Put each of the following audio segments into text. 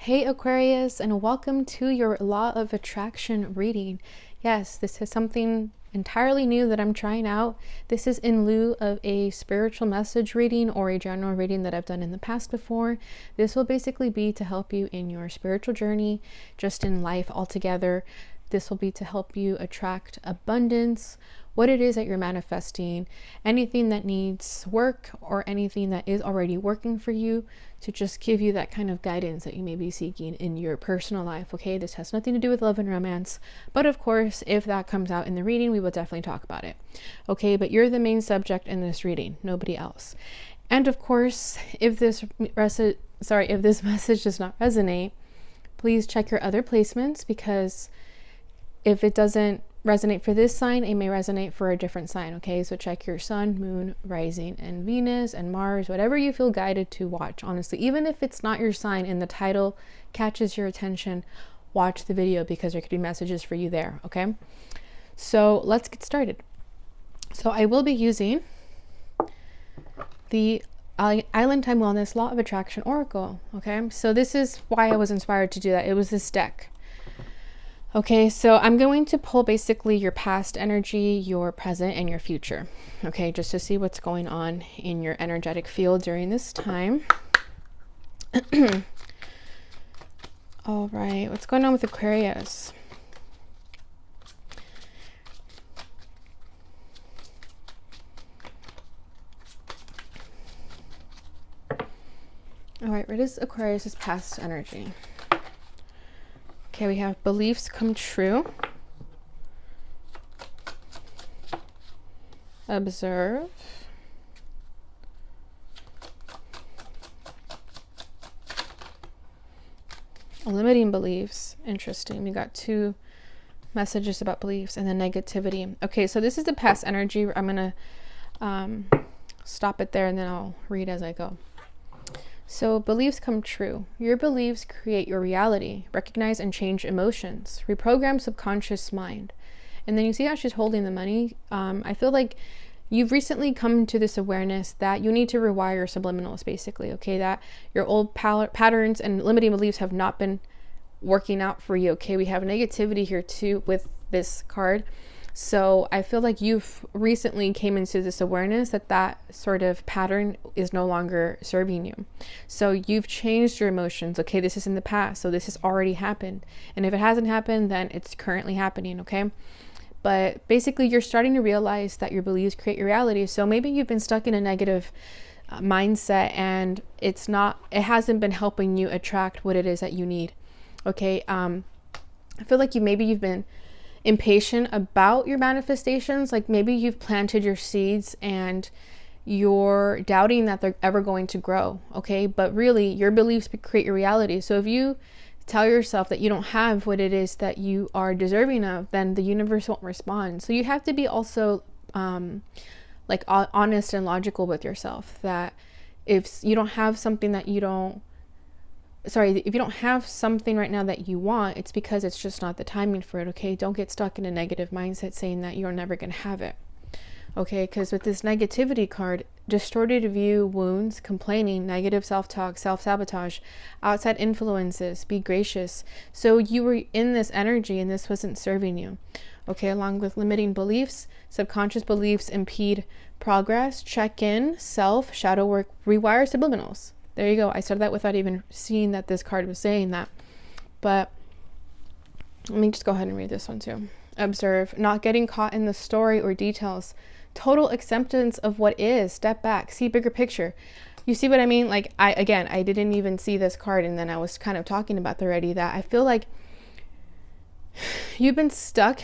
Hey Aquarius, and welcome to your Law of Attraction reading. Yes, this is something entirely new that I'm trying out. This is in lieu of a spiritual message reading or a general reading that I've done in the past before. This will basically be to help you in your spiritual journey, just in life altogether. This will be to help you attract abundance, what it is that you're manifesting, anything that needs work or anything that is already working for you, to just give you that kind of guidance that you may be seeking in your personal life. Okay, this has nothing to do with love and romance, but of course, if that comes out in the reading, we will definitely talk about it. Okay, but you're the main subject in this reading, nobody else. And of course, if this message does not resonate, please check your other placements, because if it doesn't resonate for this sign, it may resonate for a different sign. Okay, so check your sun, moon, rising, and Venus and Mars, whatever you feel guided to watch. Honestly, even if it's not your sign and the title catches your attention, watch the video, because there could be messages for you there. Okay, so let's get started. So I will be using the Island Time Wellness Law of Attraction Oracle. Okay, so this is why I was inspired to do that. It was this deck. Okay, so I'm going to pull basically your past energy, your present, and your future. Okay, just to see what's going on in your energetic field during this time. All right, what's going on with Aquarius? All right, what is Aquarius's past energy? Okay, we have beliefs come true. Observe. Limiting beliefs. Interesting. We got two messages about beliefs, and then negativity. Okay, so this is the past energy. I'm going to stop it there, and then I'll read as I go. So beliefs come true. Your beliefs create your reality. Recognize and change emotions. Reprogram subconscious mind. And then you see how she's holding the money. I feel like you've recently come to this awareness that you need to rewire subliminals, basically. Okay, that your old patterns and limiting beliefs have not been working out for you. Okay, we have negativity here too with this card. So I feel like you've recently came into this awareness that that sort of pattern is no longer serving you. So you've changed your emotions. Okay, this is in the past, so this has already happened. And if it hasn't happened, then it's currently happening, okay? But basically, you're starting to realize that your beliefs create your reality. So maybe you've been stuck in a negative mindset, and it hasn't been helping you attract what it is that you need. Okay, I feel like you've been impatient about your manifestations. Like maybe you've planted your seeds and you're doubting that they're ever going to grow. Okay, but really your beliefs create your reality. So if you tell yourself that you don't have what it is that you are deserving of, then the universe won't respond. So you have to be also honest and logical with yourself, that if you don't have something that if you don't have something right now that you want, it's because it's just not the timing for it. Okay, don't get stuck in a negative mindset saying that you're never going to have it. Okay, because with this negativity card, distorted view, wounds, complaining, negative self-talk, self-sabotage, outside influences, be gracious. So you were in this energy and this wasn't serving you. Okay, along with limiting beliefs, subconscious beliefs impede progress, check in, self, shadow work, rewire subliminals. There you go. I said that without even seeing that this card was saying that. But let me just go ahead and read this one too. Observe, not getting caught in the story or details. Total acceptance of what is. Step back. See bigger picture. You see what I mean? Like, I didn't even see this card, and then I was kind of talking about already that I feel like you've been stuck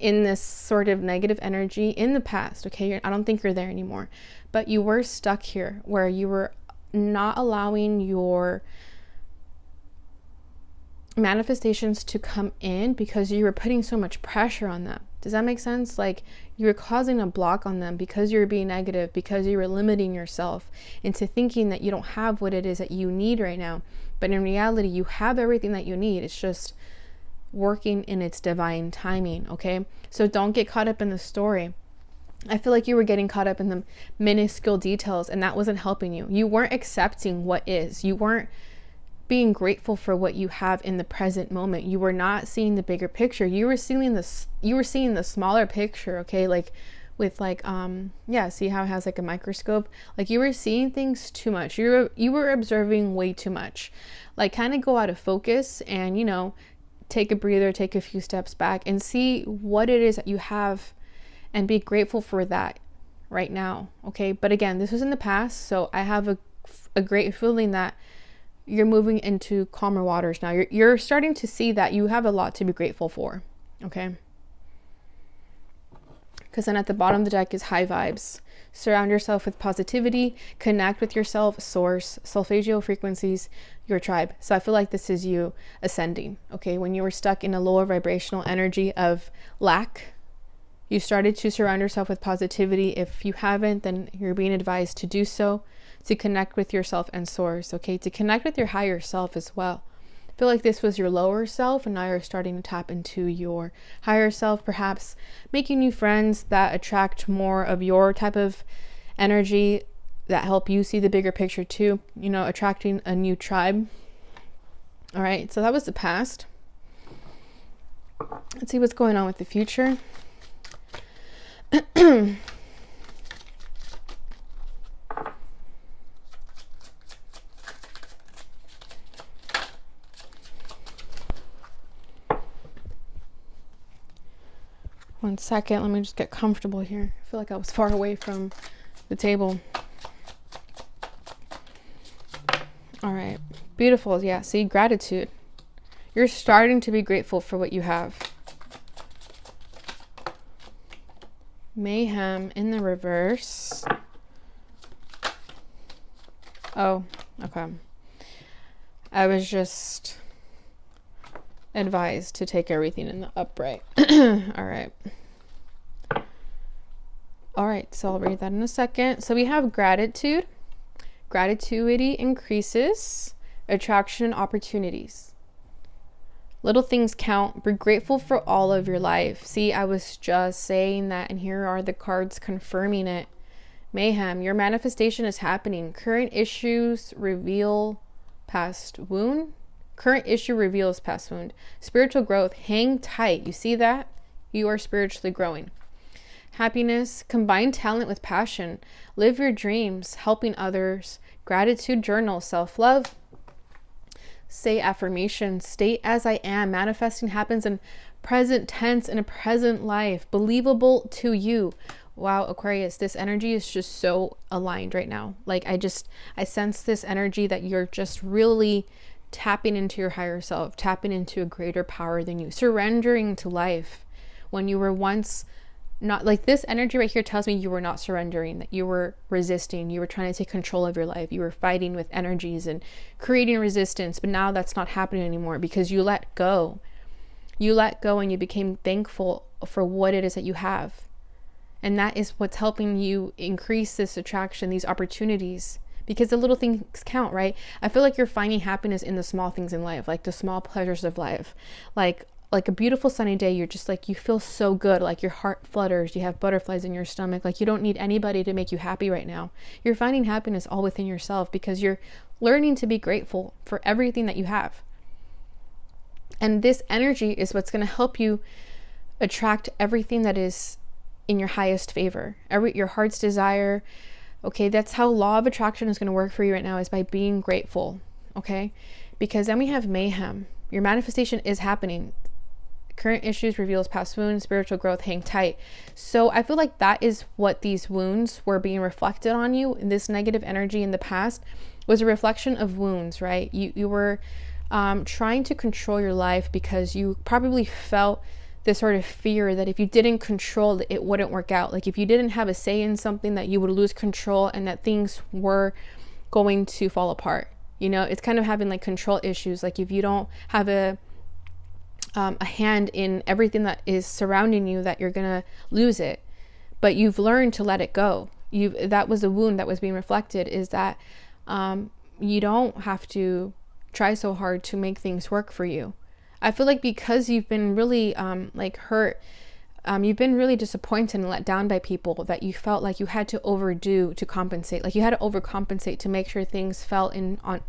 in this sort of negative energy in the past. Okay, I don't think you're there anymore. But you were stuck here where you were not allowing your manifestations to come in because you were putting so much pressure on them. Does that make sense? Like you were causing a block on them because you were being negative, because you were limiting yourself into thinking that you don't have what it is that you need right now. But in reality, you have everything that you need. It's just working in its divine timing. Okay, so don't get caught up in the story. I feel like you were getting caught up in the minuscule details, and that wasn't helping you. You weren't accepting what is. You weren't being grateful for what you have in the present moment. You were not seeing the bigger picture. You were seeing the smaller picture, okay? Like with like yeah, see how it has like a microscope? Like you were seeing things too much. You were observing way too much. Like kind of go out of focus and, you know, take a breather, take a few steps back and see what it is that you have and be grateful for that right now, okay? But again, this was in the past, so I have a great feeling that you're moving into calmer waters now. You're starting to see that you have a lot to be grateful for, okay? Because then at the bottom of the deck is high vibes. Surround yourself with positivity, connect with yourself, source, solfeggio frequencies, your tribe. So I feel like this is you ascending, okay? When you were stuck in a lower vibrational energy of lack, you started to surround yourself with positivity. If you haven't, then you're being advised to do so, to connect with yourself and source, okay? To connect with your higher self as well. I feel like this was your lower self and now you're starting to tap into your higher self, perhaps making new friends that attract more of your type of energy, that help you see the bigger picture too, you know, attracting a new tribe. All right, so that was the past. Let's see what's going on with the future. One second, let me just get comfortable here. I feel like I was far away from the table. All right, beautiful. Yeah, see, gratitude. You're starting to be grateful for what you have. Mayhem in the reverse. Oh, okay. I was just advised to take everything in the upright. All right. All right, so I'll read that in a second. So we have gratitude. Gratitude increases attraction and opportunities. Little things count. Be grateful for all of your life. See, I was just saying that, and here are the cards confirming it. Mayhem, your manifestation is happening. Current issues reveal past wound. Current issue reveals past wound. Spiritual growth, hang tight. You see that? You are spiritually growing. Happiness, combine talent with passion. Live your dreams, helping others. Gratitude journal, self-love. Say affirmations, state as I am. Manifesting happens in present tense in a present life. Believable to you. Wow, Aquarius, this energy is just so aligned right now. Like I sense this energy that you're just really tapping into your higher self, tapping into a greater power than you, surrendering to life when you were once not. Like this energy right here tells me you were not surrendering, that you were resisting, you were trying to take control of your life, you were fighting with energies and creating resistance. But now that's not happening anymore because you let go. You let go and you became thankful for what it is that you have. And that is what's helping you increase this attraction, these opportunities, because the little things count, right? I feel like you're finding happiness in the small things in life, like the small pleasures of life. Like a beautiful sunny day, you're just like, you feel so good, like your heart flutters, you have butterflies in your stomach, like you don't need anybody to make you happy right now. You're finding happiness all within yourself because you're learning to be grateful for everything that you have. And this energy is what's going to help you attract everything that is in your highest favor, your heart's desire. Okay, that's how law of attraction is going to work for you right now, is by being grateful. Okay, because then we have mayhem. Your manifestation is happening. Current issues reveals past wounds. Spiritual growth, hang tight. So I feel like that is what these wounds were being reflected on you. This negative energy in the past was a reflection of wounds, right? You were trying to control your life because you probably felt this sort of fear that if you didn't control it, it wouldn't work out. Like if you didn't have a say in something, that you would lose control and that things were going to fall apart. You know, it's kind of having like control issues. Like if you don't have a hand in everything that is surrounding you, that you're gonna lose it. But you've learned to let it go. That was a wound that was being reflected, is that you don't have to try so hard to make things work for you. I feel like because you've been really like hurt you've been really disappointed and let down by people that you felt like you had to overdo to compensate. Like you had to overcompensate to make sure things fell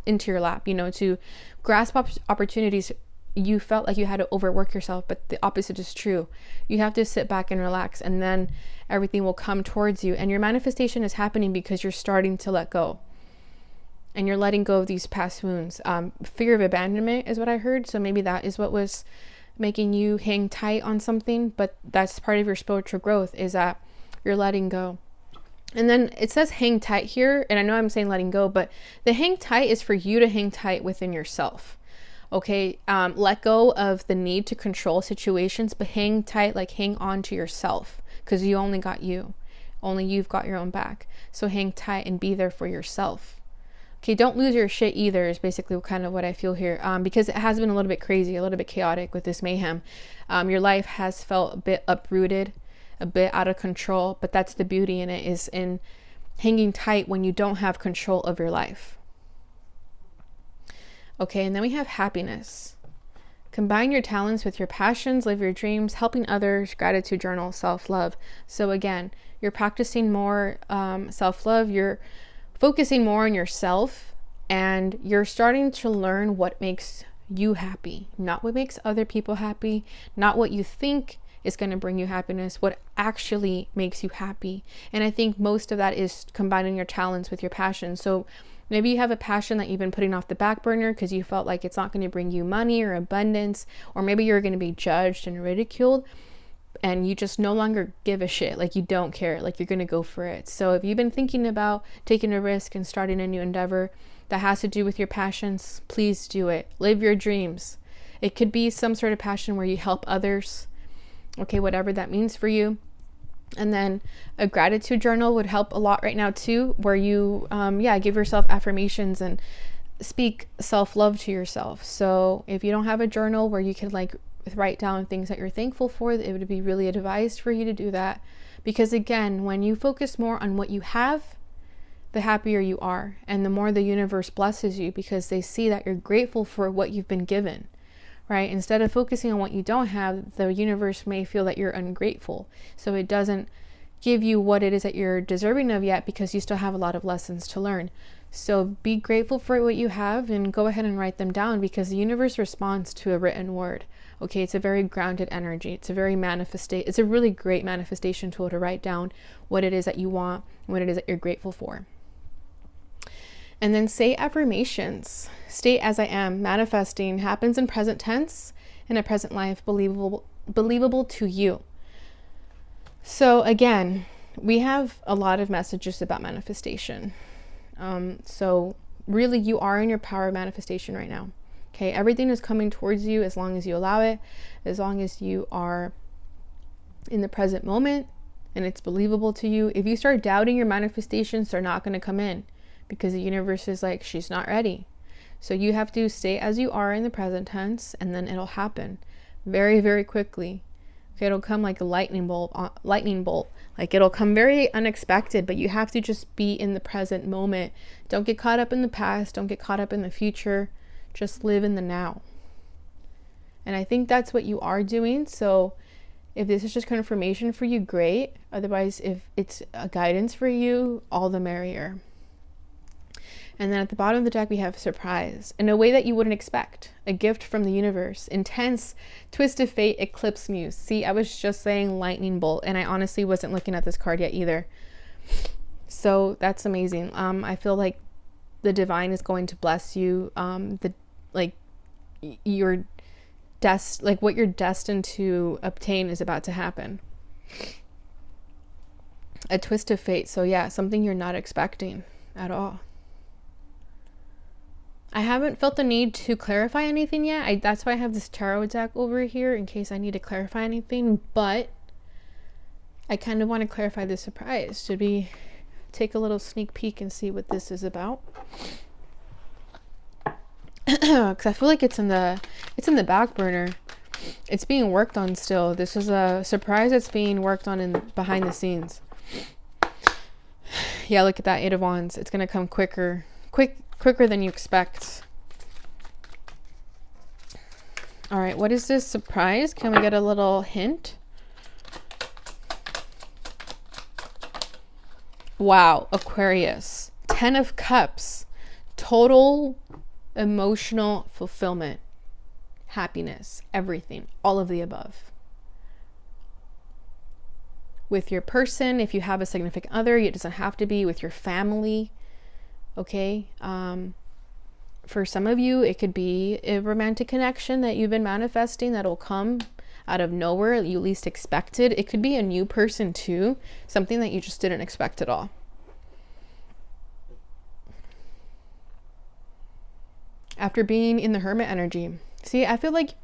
into your lap, to grasp opportunities. You felt like you had to overwork yourself, but the opposite is true. You have to sit back and relax, and then everything will come towards you. And your manifestation is happening because you're starting to let go. And you're letting go of these past wounds. Fear of abandonment is what I heard. So maybe that is what was making you hang tight on something. But that's part of your spiritual growth, is that you're letting go. And then it says hang tight here. And I know I'm saying letting go, but the hang tight is for you to hang tight within yourself. Okay, let go of the need to control situations, but hang tight, like hang on to yourself, because you only got you. Only you've got your own back. So hang tight and be there for yourself. Okay, don't lose your shit either is basically kind of what I feel here, because it has been a little bit crazy, a little bit chaotic with this mayhem. Your life has felt a bit uprooted, a bit out of control, but that's the beauty in it, is in hanging tight when you don't have control of your life. Okay, and then we have happiness. Combine your talents with your passions, live your dreams, helping others, gratitude journal, self-love. So again, you're practicing more self-love, you're focusing more on yourself, and you're starting to learn what makes you happy, not what makes other people happy, not what you think is going to bring you happiness, what actually makes you happy. And I think most of that is combining your talents with your passion. So maybe you have a passion that you've been putting off the back burner because you felt like it's not going to bring you money or abundance, or maybe you're going to be judged and ridiculed and you just no longer give a shit, like you don't care, like you're going to go for it. So if you've been thinking about taking a risk and starting a new endeavor that has to do with your passions, please do it. Live your dreams. It could be some sort of passion where you help others, okay, whatever that means for you. And then a gratitude journal would help a lot right now too, where you give yourself affirmations and speak self-love to yourself. So if you don't have a journal where you can like write down things that you're thankful for, it would be really advised for you to do that, because again, when you focus more on what you have, the happier you are, and the more the universe blesses you, because they see that you're grateful for what you've been given. Right? Instead of focusing on what you don't have, the universe may feel that you're ungrateful. So it doesn't give you what it is that you're deserving of yet, because you still have a lot of lessons to learn. So be grateful for what you have and go ahead and write them down, because the universe responds to a written word. Okay, it's a very grounded energy. It's a really great manifestation tool to write down what it is that you want, what it is that you're grateful for. And then say affirmations. State as I am. Manifesting happens in present tense, in a present life, believable to you. So again, we have a lot of messages about manifestation. So really you are in your power of manifestation right now. Okay, everything is coming towards you as long as you allow it, as long as you are in the present moment and it's believable to you. If you start doubting your manifestations, they're not going to come in, because the universe is like, she's not ready. So you have to stay as you are in the present tense, and then it'll happen very, very quickly. Okay, it'll come like a lightning bolt. Like it'll come very unexpected, but you have to just be in the present moment. Don't get caught up in the past. Don't get caught up in the future. Just live in the now. And I think that's what you are doing. So if this is just confirmation for you, great. Otherwise, if it's a guidance for you, all the merrier. And then at the bottom of the deck, we have surprise in a way that you wouldn't expect. A gift from the universe. Intense, twist of fate, eclipse muse. See, I was just saying lightning bolt, and I honestly wasn't looking at this card yet either. So that's amazing. I feel like the divine is going to bless you. What you're destined to obtain is about to happen. A twist of fate. So yeah, something you're not expecting at all. I haven't felt the need to clarify anything yet. That's why I have this tarot deck over here in case I need to clarify anything. But I kind of want to clarify the surprise. Should we take a little sneak peek and see what this is about? Because I feel like it's in the back burner. It's being worked on still. This is a surprise that's being worked on behind the scenes. Yeah, look at that 8 of Wands. It's gonna come quicker than you expect. All right, what is this surprise? Can we get a little hint? Wow, Aquarius. 10 of Cups. Total emotional fulfillment. Happiness. Everything. All of the above. With your person, if you have a significant other, it doesn't have to be with your family. Okay? For some of you, it could be a romantic connection that you've been manifesting that'll come out of nowhere, you least expected. It could be a new person too, something that you just didn't expect at all. After being in the Hermit energy, see, I feel like,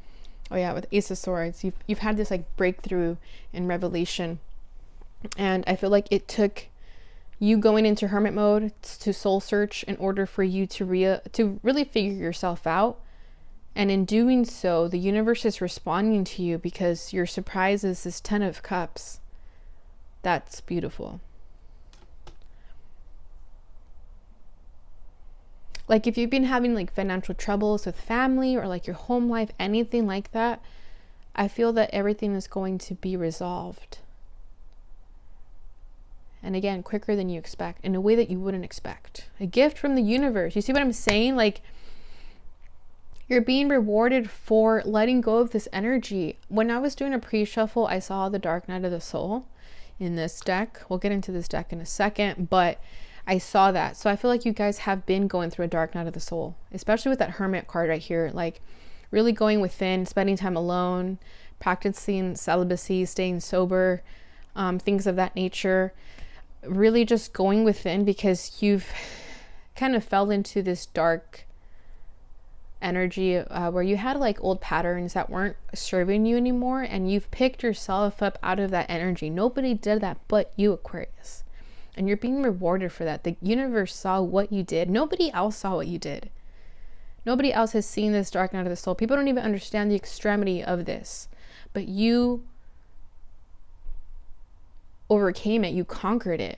oh yeah, with Ace of Swords, you've had this like breakthrough in revelation, and I feel like it took you going into hermit mode to soul search in order for you to really figure yourself out. And in doing so, the universe is responding to you because your surprise is this 10 of Cups. That's beautiful. Like if you've been having like financial troubles with family or like your home life, anything like that, I feel that everything is going to be resolved. And again, quicker than you expect, in a way that you wouldn't expect. A gift from the universe. You see what I'm saying? Like, you're being rewarded for letting go of this energy. When I was doing a pre-shuffle, I saw the Dark Night of the Soul in this deck. We'll get into this deck in a second, but I saw that. So I feel like you guys have been going through a Dark Night of the Soul, especially with that Hermit card right here. Like, really going within, spending time alone, practicing celibacy, staying sober, things of that nature. Really just going within because you've kind of fell into this dark energy where you had like old patterns that weren't serving you anymore, and you've picked yourself up out of that energy. Nobody did that but you, Aquarius, and you're being rewarded for that. The universe saw what you did. Nobody else saw what you did. Nobody else has seen this Dark Night of the Soul. People don't even understand the extremity of this, but you overcame it. You conquered it,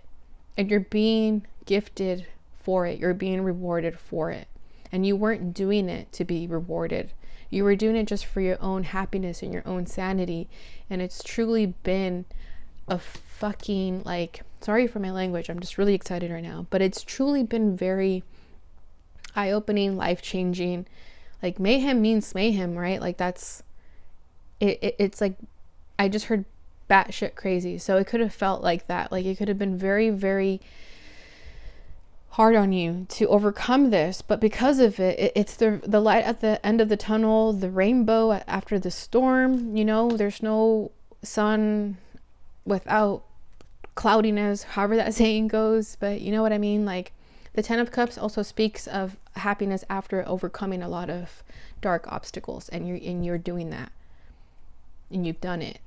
and you're being gifted for it. You're being rewarded for it. And you weren't doing it to be rewarded. You were doing it just for your own happiness and your own sanity. And it's truly been a fucking, like, sorry for my language, I'm just really excited right now, but it's truly been very eye-opening, life-changing. Like, mayhem means mayhem, right? Like, that's it. It's like, I just heard batshit crazy. So it could have felt like that. Like, it could have been very, very hard on you to overcome this, but because of it, it's the light at the end of the tunnel, the rainbow after the storm. You know, there's no sun without cloudiness, however that saying goes, but you know what I mean. Like, the 10 of Cups also speaks of happiness after overcoming a lot of dark obstacles, and you're doing that, and you've done it.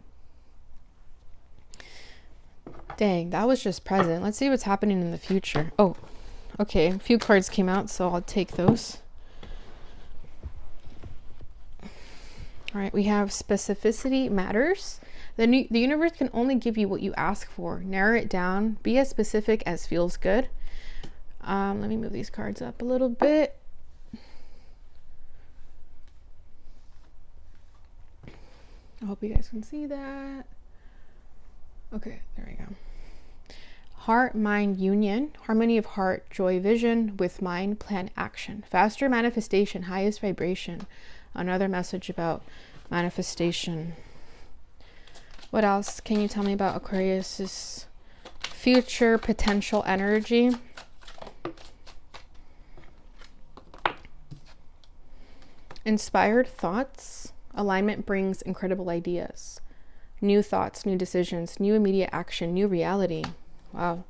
Dang, that was just present. Let's see what's happening in the future. Oh, okay, a few cards came out, so I'll take those. All right, we have specificity matters. The universe can only give you what you ask for. Narrow it down. Be as specific as feels good. Let me move these cards up a little bit. I hope you guys can see that. Okay, there we go. Heart-mind union, harmony of heart, joy, vision with mind, plan, action. Faster manifestation, highest vibration. Another message about manifestation. What else can you tell me about Aquarius's future potential energy? Inspired thoughts. Alignment brings incredible ideas. New thoughts, new decisions, new immediate action, new reality. Wow.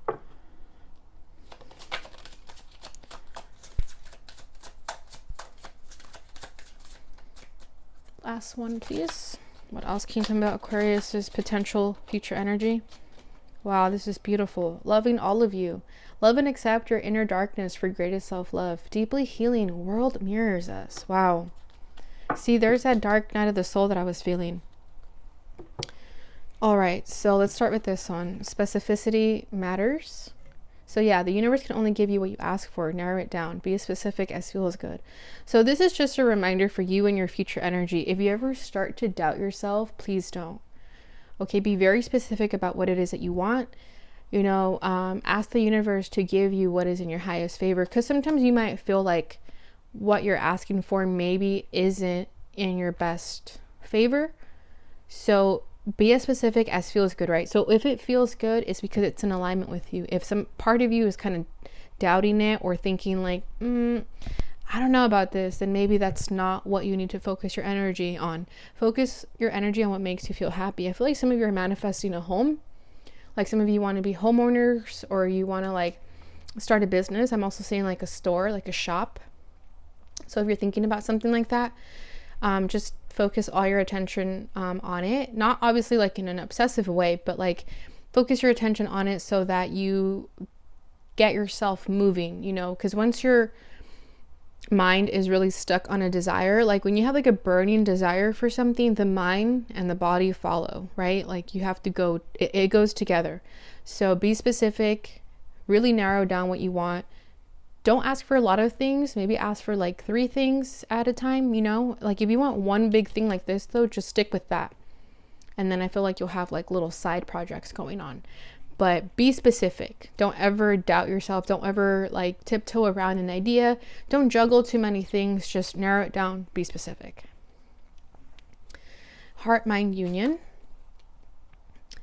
Last one, please. What else can you tell me about Aquarius's potential future energy? Wow, this is beautiful. Loving all of you. Love and accept your inner darkness for greatest self-love. Deeply healing. World mirrors us. Wow. See, there's that dark night of the soul that I was feeling. All right, so let's start with this one. Specificity matters. So yeah, the universe can only give you what you ask for. Narrow it down. Be as specific as feels good. So this is just a reminder for you and your future energy. If you ever start to doubt yourself, please don't. Okay, be very specific about what it is that you want. Ask the universe to give you what is in your highest favor, because sometimes you might feel like what you're asking for maybe isn't in your best favor. So be as specific as feels good, right? So if it feels good, it's because it's in alignment with you. If some part of you is kind of doubting it or thinking like, I don't know about this, then maybe that's not what you need to focus your energy on. Focus your energy on what makes you feel happy. I feel like some of you are manifesting a home. Like some of you want to be homeowners, or you want to like start a business. I'm also saying like a store, like a shop. So if you're thinking about something like that, just focus all your attention on it. Not obviously like in an obsessive way, but like focus your attention on it so that you get yourself moving, because once your mind is really stuck on a desire, like when you have like a burning desire for something, the mind and the body follow, right? Like you have to go, it goes together. So be specific, really narrow down what you want. Don't ask for a lot of things. Maybe ask for like 3 things at a time, like if you want one big thing like this though, just stick with that. And then I feel like you'll have like little side projects going on. But be specific. Don't ever doubt yourself. Don't ever like tiptoe around an idea. Don't juggle too many things. Just narrow it down. Be specific. Heart-mind union.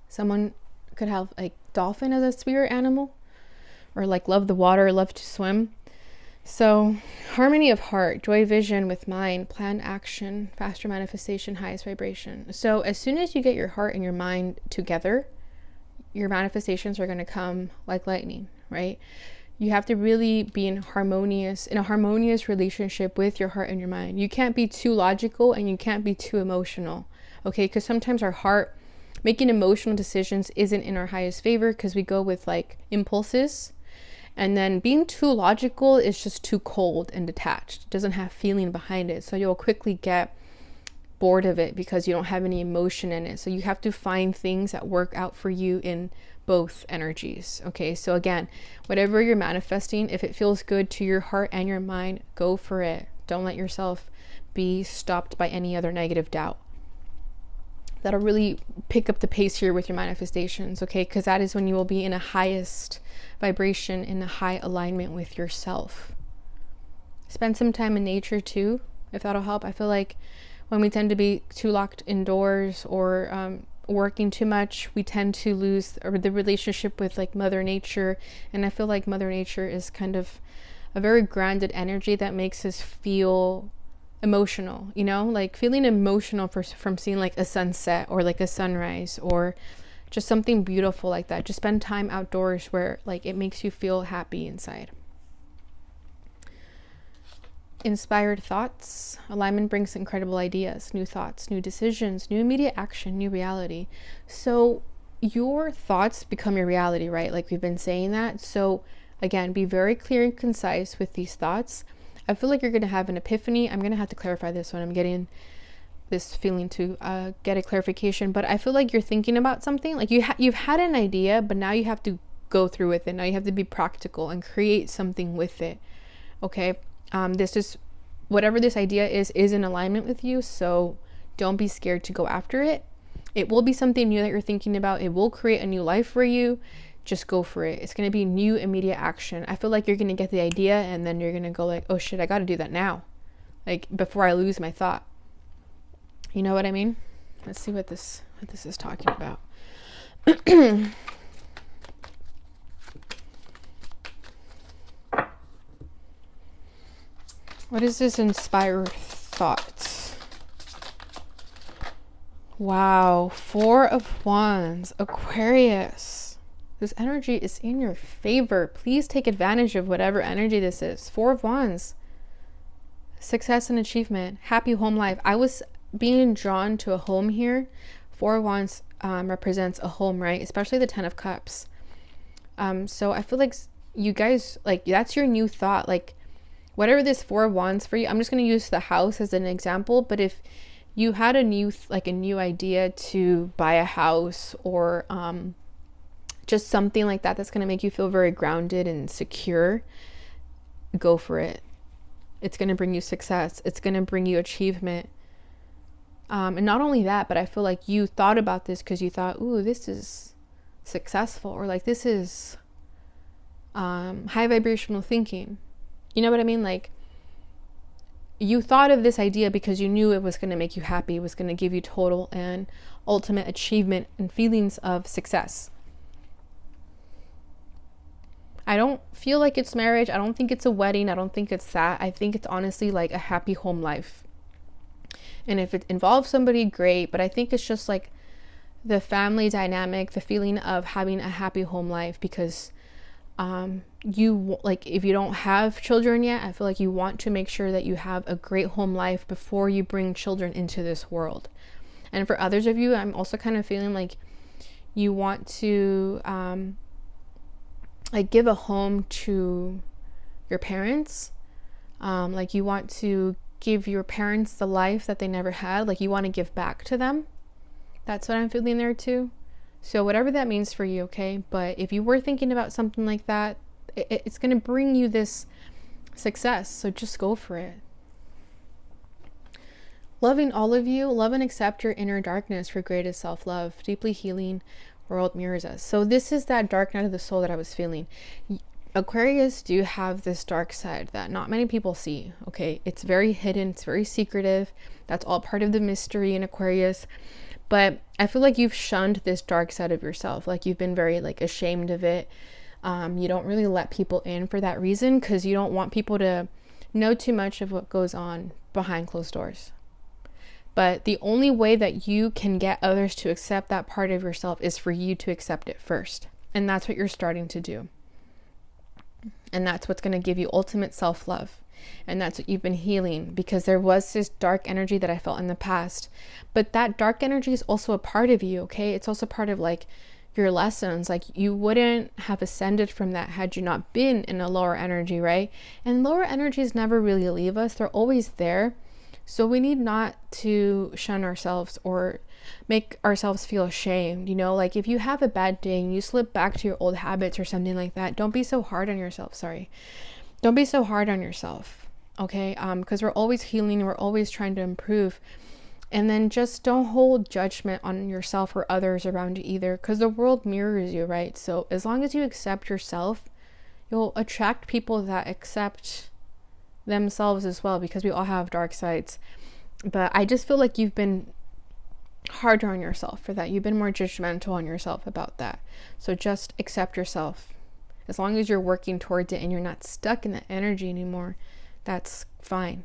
Someone could have like dolphin as a spirit animal, or like love the water, love to swim. So harmony of heart, joy vision with mind, planned action, faster manifestation, highest vibration. So as soon as you get your heart and your mind together, your manifestations are going to come like lightning, right? You have to really be in a harmonious relationship with your heart and your mind. You can't be too logical and you can't be too emotional, okay? Because sometimes our heart, making emotional decisions isn't in our highest favor because we go with like impulses. And then being too logical is just too cold and detached. It doesn't have feeling behind it. So you'll quickly get bored of it because you don't have any emotion in it. So you have to find things that work out for you in both energies. Okay, so again, whatever you're manifesting, if it feels good to your heart and your mind, go for it. Don't let yourself be stopped by any other negative doubt. That'll really pick up the pace here with your manifestations, okay? Because that is when you will be in a highest vibration, in a high alignment with yourself. Spend some time in nature too, if that'll help. I feel like when we tend to be too locked indoors or working too much, we tend to lose the relationship with like Mother Nature. And I feel like Mother Nature is kind of a very grounded energy that makes us feel emotional, like feeling emotional from seeing like a sunset or like a sunrise or just something beautiful like that. Just spend time outdoors where like it makes you feel happy inside. Inspired thoughts. Alignment brings incredible ideas, new thoughts, new decisions, new immediate action, new reality. So your thoughts become your reality, right? Like we've been saying that. So again, be very clear and concise with these thoughts. I feel like you're going to have an epiphany. I'm going to have to clarify this when I'm getting this feeling to get a clarification. But I feel like you're thinking about something. Like you've had an idea, but now you have to go through with it. Now you have to be practical and create something with it. Okay? This is whatever this idea is in alignment with you. So don't be scared to go after it. It will be something new that you're thinking about. It will create a new life for you. Just go for it. It's going to be new immediate action. I feel like you're going to get the idea and then you're going to go like, oh shit, I got to do that now. Like before I lose my thought. You know what I mean? Let's see what this is talking about. What is this inspired thought? Wow, 4 of Wands, Aquarius. This energy is in your favor. Please take advantage of whatever energy this is. 4 of Wands. Success and achievement. Happy home life. I was being drawn to a home here. 4 of Wands represents a home, right? Especially the 10 of Cups. So I feel like you guys, like that's your new thought. Like whatever this 4 of Wands for you, I'm just going to use the house as an example. But if you had a new idea to buy a house or just something like that that's going to make you feel very grounded and secure, go for it. It's going to bring you success. It's going to bring you achievement. And not only that, but I feel like you thought about this because you thought, ooh, this is successful, or like this is high vibrational thinking. You know what I mean? Like, you thought of this idea because you knew it was going to make you happy, it was going to give you total and ultimate achievement and feelings of success. I don't feel like it's marriage. I don't think it's a wedding. I don't think it's that. I think it's honestly like a happy home life. And if it involves somebody, great. But I think it's just like the family dynamic, the feeling of having a happy home life, because you, like, if you don't have children yet, I feel like you want to make sure that you have a great home life before you bring children into this world. And for others of you, I'm also kind of feeling like you want to like give a home to your parents. Like you want to give your parents the life that they never had. Like you want to give back to them. That's what I'm feeling there too. So whatever that means for you, okay? But if you were thinking about something like that, it's going to bring you this success. So just go for it. Loving all of you, love and accept your inner darkness for greatest self-love. Deeply healing world mirrors us. So this is that dark night of the soul that I was feeling. Aquarius do have this dark side that not many people see, okay? It's very hidden, it's very secretive. That's all part of the mystery in Aquarius. But I feel like you've shunned this dark side of yourself. Like you've been very like ashamed of it. You don't really let people in for that reason, because you don't want people to know too much of what goes on behind closed doors. But the only way that you can get others to accept that part of yourself is for you to accept it first. And that's what you're starting to do. And that's what's going to give you ultimate self-love. And that's what you've been healing, because there was this dark energy that I felt in the past. But that dark energy is also a part of you, okay? It's also part of like your lessons. Like you wouldn't have ascended from that had you not been in a lower energy, right? And lower energies never really leave us. They're always there. So we need not to shun ourselves or make ourselves feel ashamed. You know, like if you have a bad day and you slip back to your old habits or something like that, don't be so hard on yourself. Don't be so hard on yourself. Okay. Because we're always healing. We're always trying to improve. And then just don't hold judgment on yourself or others around you either, because the world mirrors you, right? So as long as you accept yourself, you'll attract people that accept themselves as well, because we all have dark sides. But I just feel like you've been harder on yourself for that. You've been more judgmental on yourself about that. So just accept yourself. As long as you're working towards it and you're not stuck in that energy anymore, that's fine.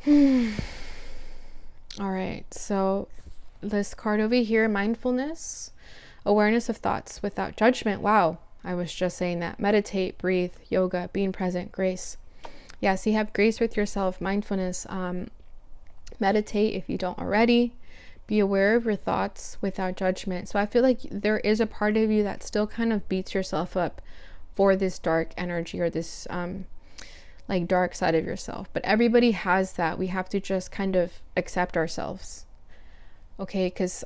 All right, so this card over here, mindfulness, awareness of thoughts without judgment. Wow, I was just saying that. Meditate, breathe, yoga, being present, grace. Yes, you have grace with yourself, mindfulness. Meditate if you don't already. Be aware of your thoughts without judgment. So I feel like there is a part of you that still kind of beats yourself up for this dark energy or this like dark side of yourself. But everybody has that. We have to just kind of accept ourselves. Okay, because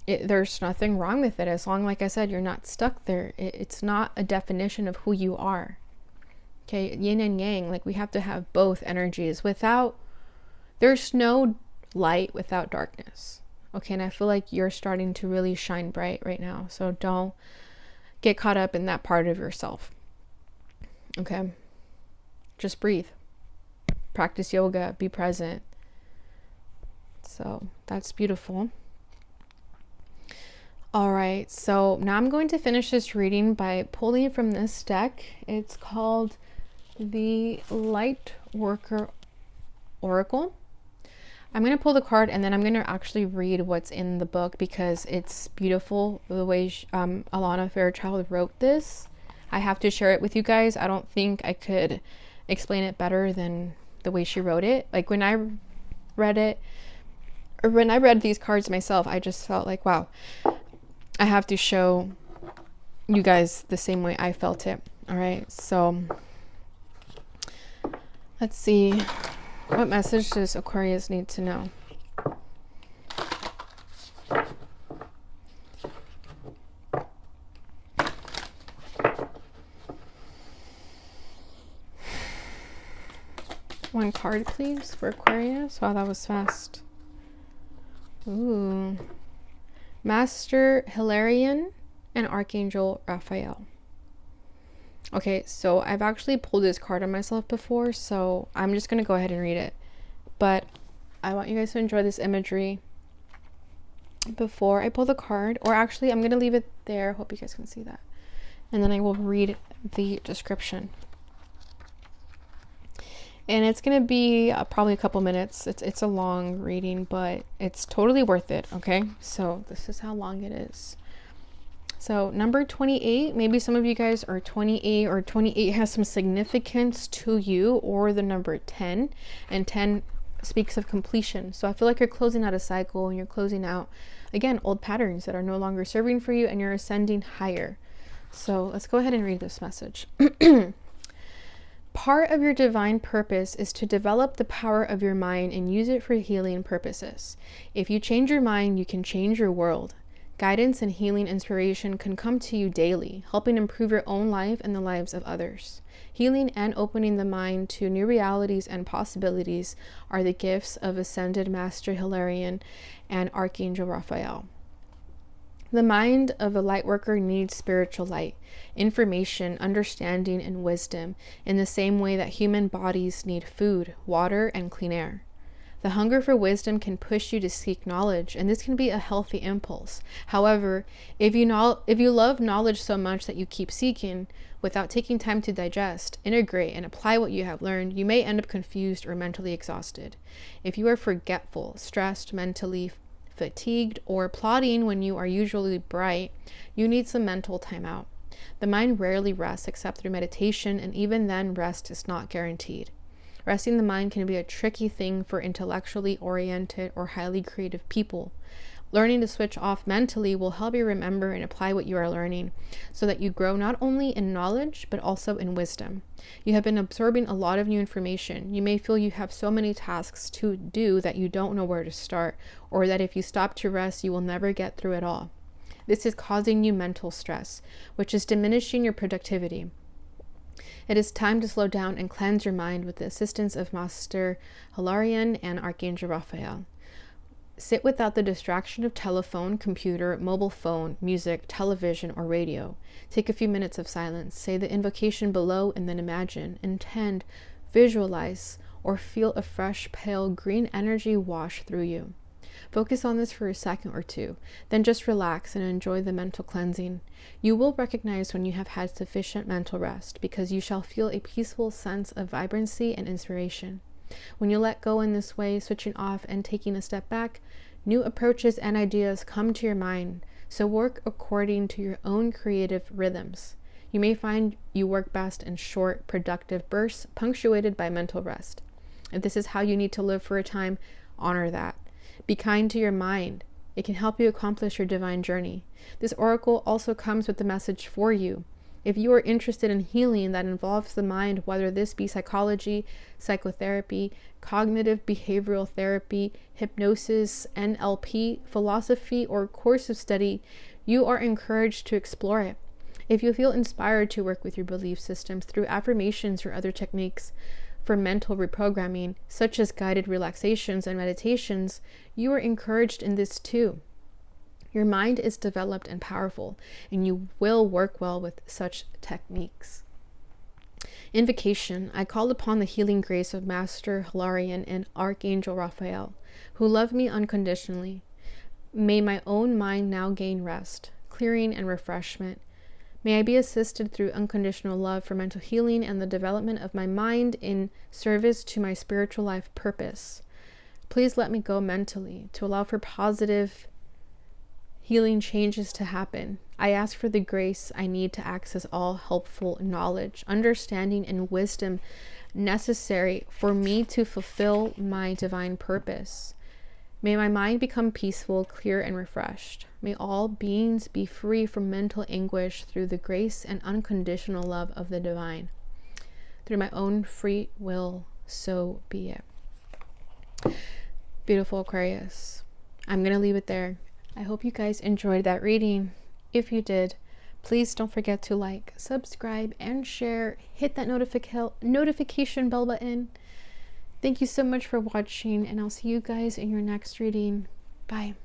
there's nothing wrong with it, as long, like I said, you're not stuck there. It's not a definition of who you are. Okay, yin and yang, like we have to have both energies. There's no light without darkness. Okay, and I feel like you're starting to really shine bright right now. So don't get caught up in that part of yourself. Okay, just breathe, practice yoga, be present. So that's beautiful. All right, so now I'm going to finish this reading by pulling from this deck. It's called the Light Worker Oracle. I'm going to pull the card and then I'm going to actually read what's in the book, because it's beautiful the way Alana Fairchild wrote this. I have to share it with you guys. I don't think I could explain it better than the way she wrote it. Like when I read it, or when I read these cards myself, I just felt like, wow, I have to show you guys the same way I felt it. All right, so let's see. What message does Aquarius need to know? One card, please, for Aquarius. Wow, that was fast. Ooh. Master Hilarion and Archangel Raphael. Okay, so I've actually pulled this card on myself before, so I'm just going to go ahead and read it. But I want you guys to enjoy this imagery before I pull the card. Or actually, I'm going to leave it there. Hope you guys can see that. And then I will read the description. And it's going to be probably a couple minutes. It's a long reading, but it's totally worth it, okay? So this is how long it is. So number 28, maybe some of you guys are 28, or 28 has some significance to you, or the number 10, and 10 speaks of completion. So I feel like you're closing out a cycle, and you're closing out, again, old patterns that are no longer serving for you, and you're ascending higher. So let's go ahead and read this message. Part of your divine purpose is to develop the power of your mind and use it for healing purposes. If you change your mind, you can change your world. Guidance and healing inspiration can come to you daily, helping improve your own life and the lives of others. Healing and opening the mind to new realities and possibilities are the gifts of Ascended Master Hilarion and Archangel Raphael. The mind of a light worker needs spiritual light, information, understanding, and wisdom in the same way that human bodies need food, water, and clean air. The hunger for wisdom can push you to seek knowledge, and this can be a healthy impulse. However, if you love knowledge so much that you keep seeking without taking time to digest, integrate, and apply what you have learned, you may end up confused or mentally exhausted. If you are forgetful, stressed, mentally fatigued, or plotting when you are usually bright, you need some mental time out. The mind rarely rests except through meditation, and even then, rest is not guaranteed. Resting the mind can be a tricky thing for intellectually oriented or highly creative people. Learning to switch off mentally will help you remember and apply what you are learning, so that you grow not only in knowledge, but also in wisdom. You have been absorbing a lot of new information. You may feel you have so many tasks to do that you don't know where to start, or that if you stop to rest, you will never get through it all. This is causing you mental stress, which is diminishing your productivity. It is time to slow down and cleanse your mind with the assistance of Master Hilarion and Archangel Raphael. Sit without the distraction of telephone, computer, mobile phone, music, television, or radio. Take a few minutes of silence. Say the invocation below and then imagine, intend, visualize, or feel a fresh, pale green energy wash through you. Focus on this for a second or two, then just relax and enjoy the mental cleansing. You will recognize when you have had sufficient mental rest, because you shall feel a peaceful sense of vibrancy and inspiration. When you let go in this way, switching off and taking a step back, new approaches and ideas come to your mind, so work according to your own creative rhythms. You may find you work best in short, productive bursts, punctuated by mental rest. If this is how you need to live for a time, honor that. Be kind to your mind. It can help you accomplish your divine journey. This oracle also comes with the message for you. If you are interested in healing that involves the mind, whether this be psychology, psychotherapy, cognitive behavioral therapy, hypnosis, NLP, philosophy, or course of study, you are encouraged to explore it. If you feel inspired to work with your belief systems through affirmations or other techniques for mental reprogramming, such as guided relaxations and meditations, you are encouraged in this too. Your mind is developed and powerful, and you will work well with such techniques. Invocation. I call upon the healing grace of Master Hilarion and Archangel Raphael, who love me unconditionally. May my own mind now gain rest, clearing, and refreshment. May I be assisted through unconditional love for mental healing and the development of my mind in service to my spiritual life purpose. Please let me go mentally to allow for positive healing changes to happen. I ask for the grace I need to access all helpful knowledge, understanding, and wisdom necessary for me to fulfill my divine purpose. May my mind become peaceful, clear, and refreshed. May all beings be free from mental anguish through the grace and unconditional love of the divine. Through my own free will, so be it. Beautiful Aquarius. I'm going to leave it there. I hope you guys enjoyed that reading. If you did, please don't forget to like, subscribe, and share. Hit that notification bell button. Thank you so much for watching, and I'll see you guys in your next reading. Bye.